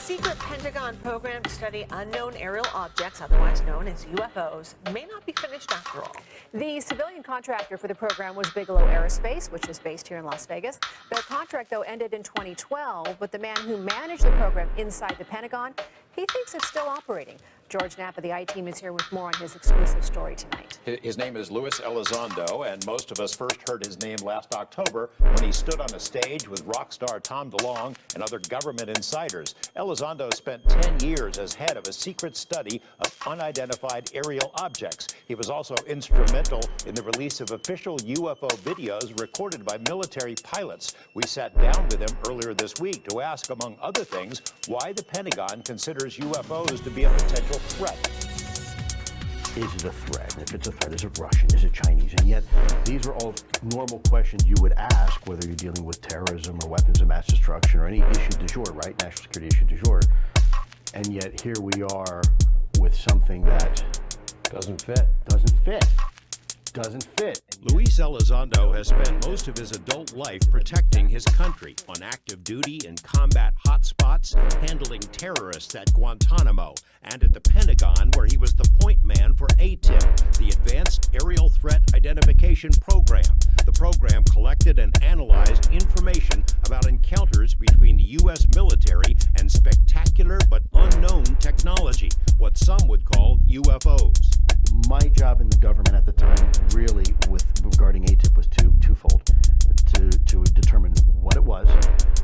secret Pentagon program to study unknown aerial objects, otherwise known as UFOs, may not be finished after all. The civilian contractor for the program was Bigelow Aerospace, which is based here in Las Vegas. Their contract, though, ended in 2012, but the man who managed the program inside the Pentagon, he thinks it's still operating. George Knapp of the I-Team is here with more on his exclusive story tonight. His name is Luis Elizondo, and most of us first heard his name last October when he stood on a stage with rock star Tom DeLonge and other government insiders. Elizondo spent 10 years as head of a secret study of unidentified aerial objects. He was also instrumental in the release of official UFO videos recorded by military pilots. We sat down with him earlier this week to ask, among other things, why the Pentagon considers UFOs to be a potential threat. Is it a threat? And if it's a threat, is it Russian? Is it Chinese? And yet, these are all normal questions you would ask, whether you're dealing with terrorism or weapons of mass destruction or any issue du jour, right? National security issue du jour. And yet, here we are with something that doesn't fit. Luis Elizondo has spent most of his adult life protecting his country, on active duty in combat hotspots, handling terrorists at Guantanamo, and at the Pentagon, where he was the point man for A.M.P, the Advanced Aerial Threat Identification Program. The program collected and analyzed information about encounters between the U.S. military and spectacular but unknown technology, what some would call UFOs. My job in the government at the time, really, regarding A.T.I.P. was twofold: to determine what it was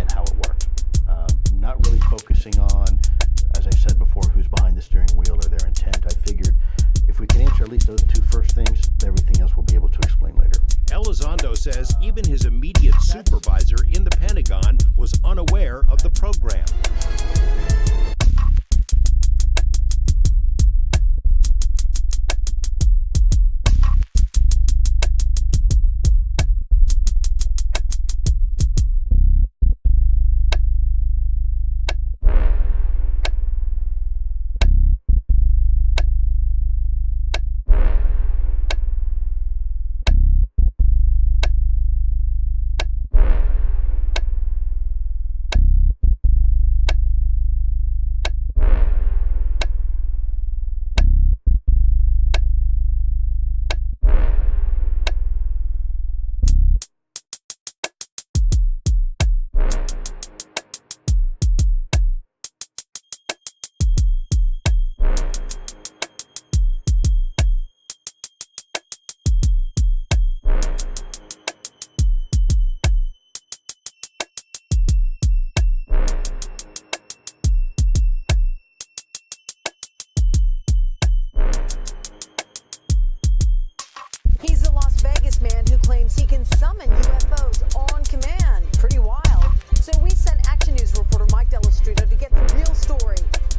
and how it worked. Not really focusing on, as I said before, who's behind the steering wheel or their intent. I figured if we can answer at least those two first things, everything else we'll be able to explain later. Elizondo says even his immediate supervisor in the Pentagon was unaware of the program. He's the Las Vegas man who claims he can summon UFOs on command. Pretty wild. So we sent Action News reporter Mike Delastrito to get the real story.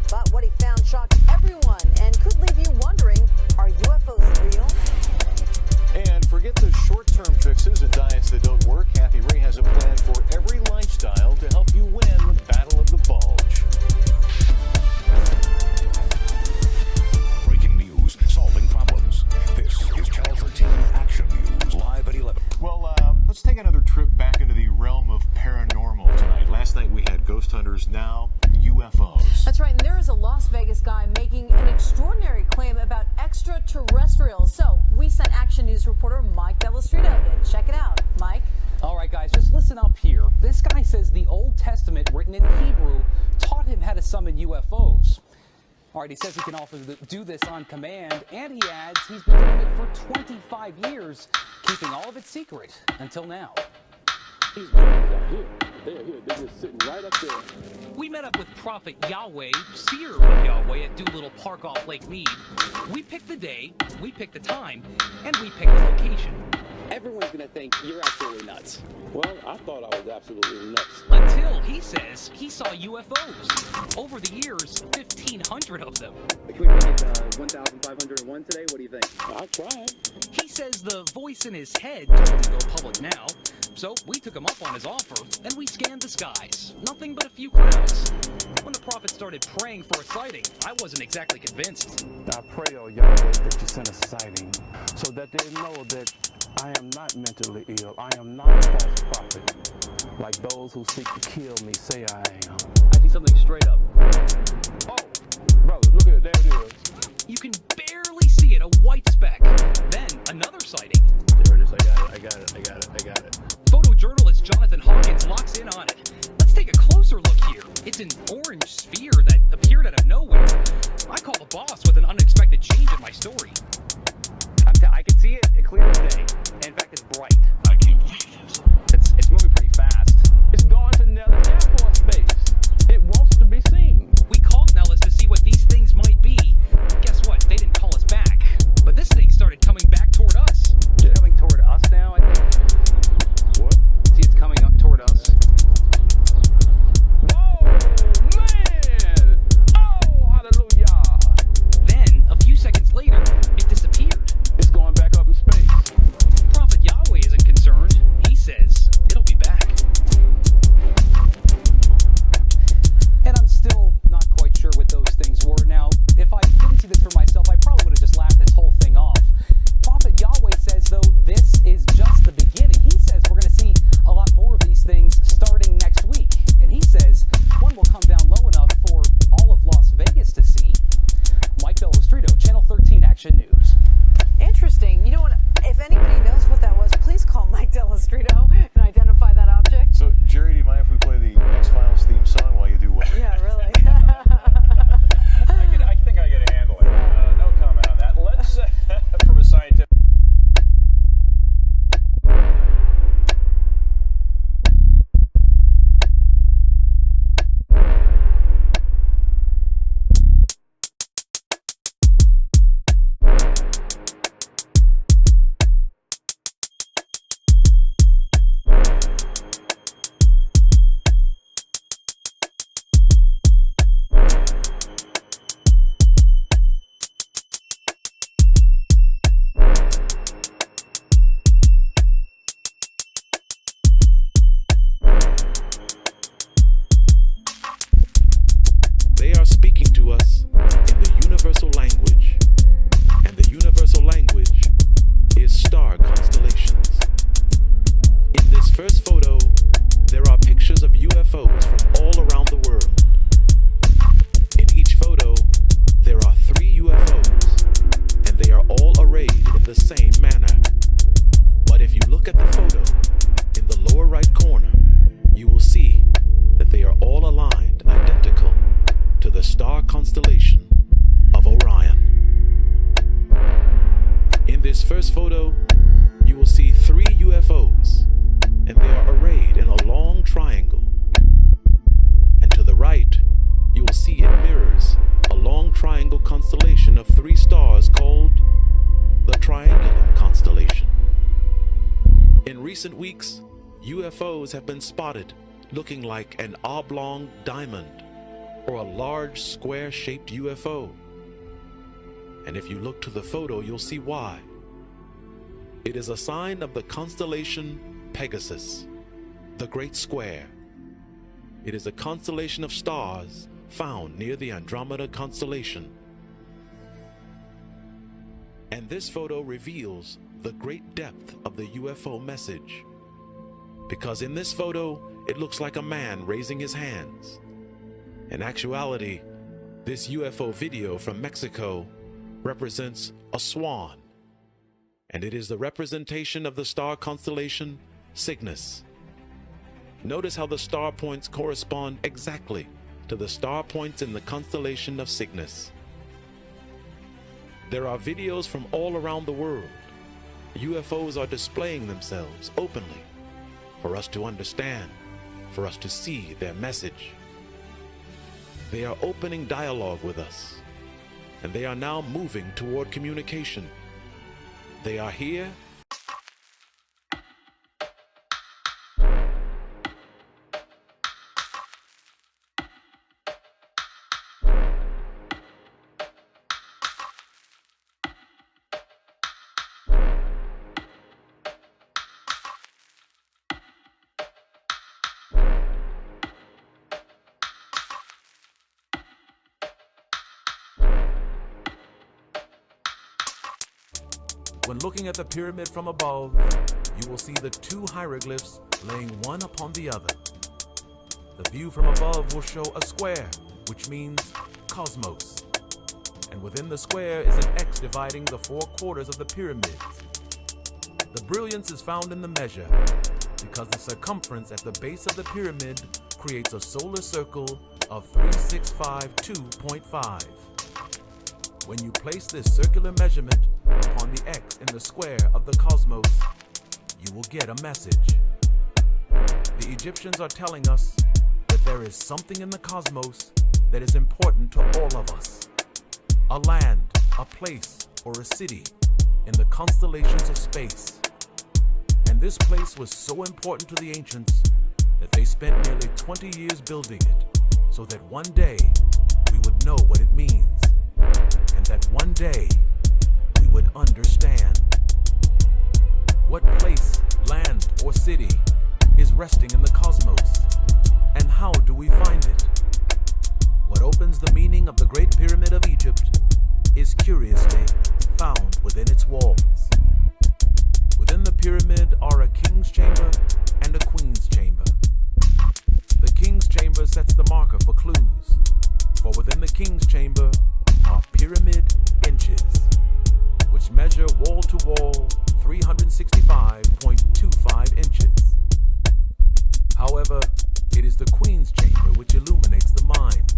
But what he found shocked everyone and could leave you wondering, are UFOs real? And forget the short-term fixes and diets that don't work. Kathy Ray has a plan for every lifestyle to help you win the Battle of the Bulge. Breaking news, solving problems. This is Channel 13 Action News, live at 11. Well, let's take another trip back into the realm of paranormal tonight. Last night we had ghost hunters, now UFOs. That's right, and there is a Las Vegas guy making an extraordinary claim about extraterrestrials. So we sent Action News reporter Mike Delastrito to check it out. Mike? All right, guys, just listen up here. This guy says the Old Testament, written in Hebrew, taught him how to summon UFOs. All right, he says he can also do this on command, and he adds he's been doing it for 25 years, keeping all of it secret until now. These guys are here. They're here. They're just sitting right up there. We met up with Prophet Yahweh, seer of Yahweh, at Doolittle Park off Lake Mead. We picked the day, we picked the time, and we picked the location. Everyone's going to think you're absolutely nuts. Well, I thought I was absolutely nuts. Until he says he saw UFOs. Over the years, 1,500 of them. Can we make it 1,501 today? What do you think? I'll try. He says the voice in his head told him to go public now. So we took him up on his offer, and we scanned the skies. Nothing but a few clouds. When the prophet started praying for a sighting, I wasn't exactly convinced. I pray, oh Yahweh, that you send a sighting so that they know that I am not mentally ill. I am not a false prophet, like those who seek to kill me say I am. I see something straight up. Oh, brother, look at it. There it is. You can barely see it, a white speck. Then another sighting. There it is. I got it. Photojournalist Jonathan Hawkins locks in on it. Let's take a closer look here. It's an orange sphere that appeared out of nowhere. I call the boss with an unexpected change in my story. I can see it clear as day. In fact, it's bright. I can't believe this. It's moving pretty fast. It's going to Nellis Air Force Base. It wants to be seen. We called Nellis to see what these things might be. Guess what? They didn't call us back. But this thing started coming back toward us. Yeah. It's coming toward us now, I think. What? See, it's coming up toward us. Whoa, man! Oh, hallelujah! Then, a few seconds later, it disappeared. It's going back up in space. Prophet Yahweh isn't concerned. He says it'll be back. And I'm still not quite sure what those things were. Now, if I didn't see this for myself, I probably would have just laughed this whole thing off. Prophet Yahweh says, though, this is just the beginning. He says we're going to see a lot more of these things starting next week. And he says one will come down low enough for all of Las Vegas to see. Mike Delastrito, Channel 13 Action News. Interesting. You know what? If anybody knows what that was, please call Mike Delastrito and identify that object. So, Jerry, do you mind if we play the X-Files theme song while you do what? Yeah, really. I think I get a handle it. No comment on that. Let's, from a scientific... They are speaking to us in the universal language, and the universal language is star constellations. In this first photo, there are pictures of UFOs from all around the world. In each photo, there are 3 UFOs, and they are all arrayed in the same manner. But if you look at the photo in the lower right corner, you will see that they are all aligned identical to the star constellation of Orion. In this first photo, you will see 3 UFOs, and they are arrayed in a long triangle. And to the right, you will see it mirrors a long triangle constellation of 3 stars called the Triangulum constellation. In recent weeks, UFOs have been spotted looking like an oblong diamond or a large square-shaped UFO. And if you look to the photo, you'll see why. It is a sign of the constellation Pegasus, the Great Square. It is a constellation of stars found near the Andromeda constellation. And this photo reveals the great depth of the UFO message. Because in this photo, it looks like a man raising his hands. In actuality, this UFO video from Mexico represents a swan, and it is the representation of the star constellation Cygnus. Notice how the star points correspond exactly to the star points in the constellation of Cygnus. There are videos from all around the world. UFOs are displaying themselves openly for us to understand, for us to see their message. They are opening dialogue with us, and they are now moving toward communication. They are here. When looking at the pyramid from above, you will see the two hieroglyphs laying one upon the other. The view from above will show a square, which means cosmos. And within the square is an X dividing the four quarters of the pyramids. The brilliance is found in the measure, because the circumference at the base of the pyramid creates a solar circle of 3652.5. When you place this circular measurement upon the X in the square of the cosmos, you will get a message. The Egyptians are telling us that there is something in the cosmos that is important to all of us. A land, a place, or a city in the constellations of space. And this place was so important to the ancients that they spent nearly 20 years building it, so that one day we would know what it means, and that one day we would understand. What place, land, or city is resting in the cosmos, and how do we find it? What opens the meaning of the Great Pyramid of Egypt is curiously found within its walls. Within the pyramid are a king's chamber and a queen's chamber. The king's chamber sets the marker for clues, for within the king's chamber are pyramid inches, which measure wall to wall 365.25 inches. However, it is the queen's chamber which illuminates the mind,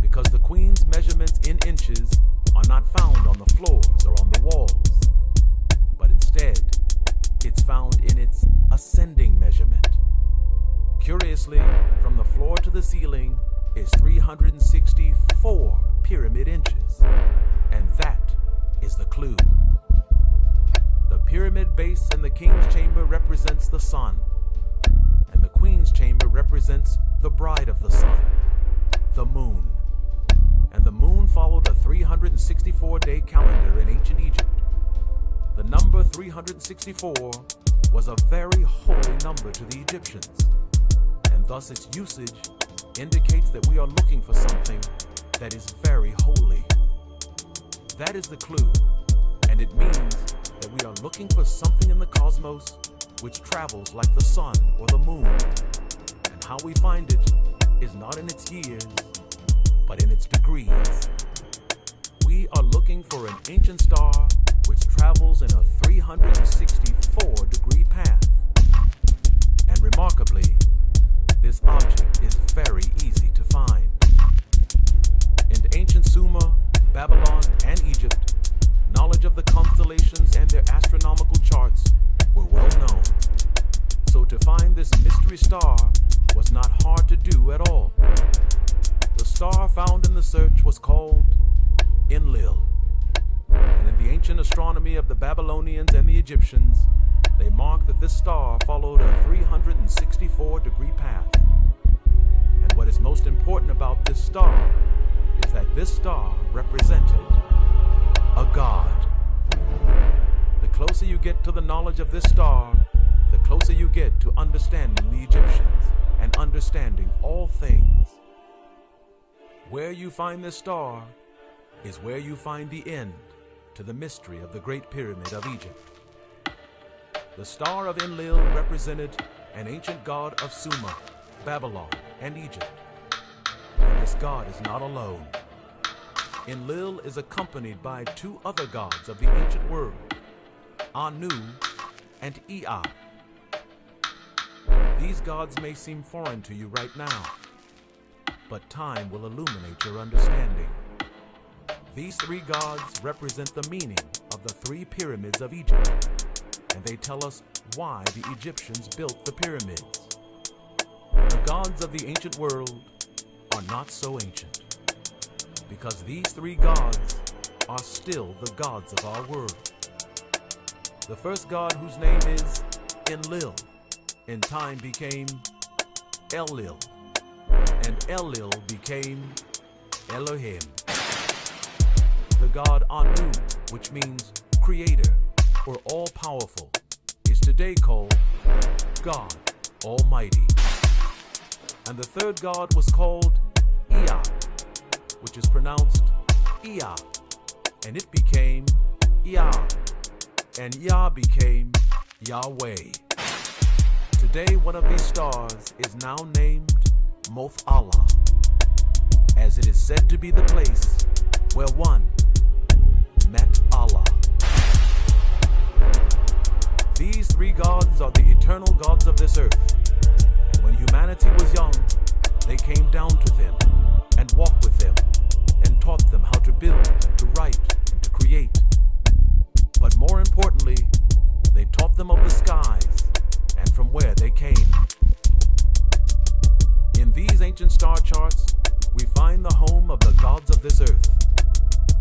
because the queen's measurements in inches are not found on the floors or on the walls, but instead, it's found in its ascending measurement. Curiously, from the floor to the ceiling is 364 pyramid inches, and that is the clue. The pyramid base in the king's chamber represents the sun, and the queen's chamber represents the bride of the sun, the moon. And the moon followed a 364-day calendar in ancient Egypt. The number 364 was a very holy number to the Egyptians, and thus its usage indicates that we are looking for something that is very holy. That is the clue, and it means that we are looking for something in the cosmos which travels like the sun or the moon, and how we find it is not in its years, but in its degrees. We are looking for an ancient star which travels in a 364-degree path. And remarkably, this object is very easy to find. In ancient Sumer, Babylon, and Egypt, knowledge of the constellations and their astronomical charts were well known. So to find this mystery star was not hard to do at all. The star found in the search was called Enlil. And in the ancient astronomy of the Babylonians and the Egyptians, they marked that this star followed a 364-degree path. And what is most important about this star is that this star represented a god. The closer you get to the knowledge of this star, the closer you get to understanding the Egyptians and understanding all things. Where you find this star is where you find the end to the mystery of the Great Pyramid of Egypt. The star of Enlil represented an ancient god of Sumer, Babylon, and Egypt. And this god is not alone. Enlil is accompanied by two other gods of the ancient world, Anu and Ea. These gods may seem foreign to you right now, but time will illuminate your understanding. These three gods represent the meaning of the three pyramids of Egypt, and they tell us why the Egyptians built the pyramids. The gods of the ancient world are not so ancient, because these three gods are still the gods of our world. The first god, whose name is Enlil, in time became Enlil, and Enlil became Elohim. The god Anu, which means creator or all-powerful, is today called God Almighty. And the third god was called Ea, which is pronounced Ea, and it became Ea. and Yah became Yahweh. Today, one of these stars is now named Moth Allah, as it is said to be the place where one met Allah. These three gods are the eternal gods of this earth, and when humanity was young, they came down to them and walked with them and taught them how to build, to write, and to create. But more importantly, they taught them of the skies and from where they came. In these ancient star charts, we find the home of the gods of this earth,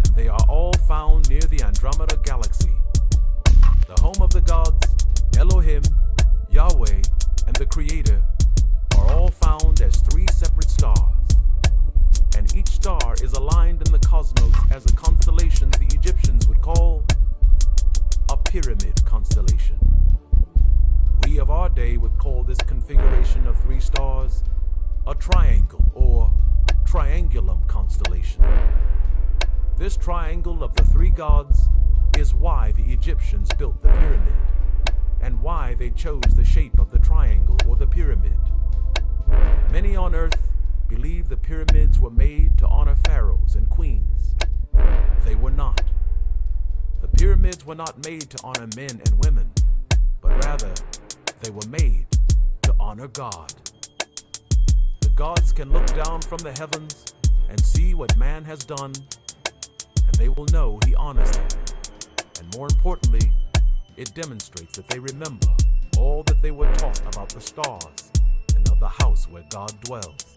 and they are all found near the Andromeda Galaxy. The home of the gods, Elohim, Yahweh, and the Creator, are all found as three separate stars. And each star is aligned in the cosmos as a constellation the Egyptians would call a pyramid constellation. We of our day would call this configuration of three stars a triangle or triangulum constellation. This triangle of the three gods is why the Egyptians built the pyramid, and why they chose the shape of the triangle or the pyramid. Many on earth believe the pyramids were made to honor pharaohs and queens. They were not. The pyramids were not made to honor men and women, but rather they were made to honor God. The gods can look down from the heavens and see what man has done, and they will know he honors them. And more importantly, it demonstrates that they remember all that they were taught about the stars and of the house where God dwells.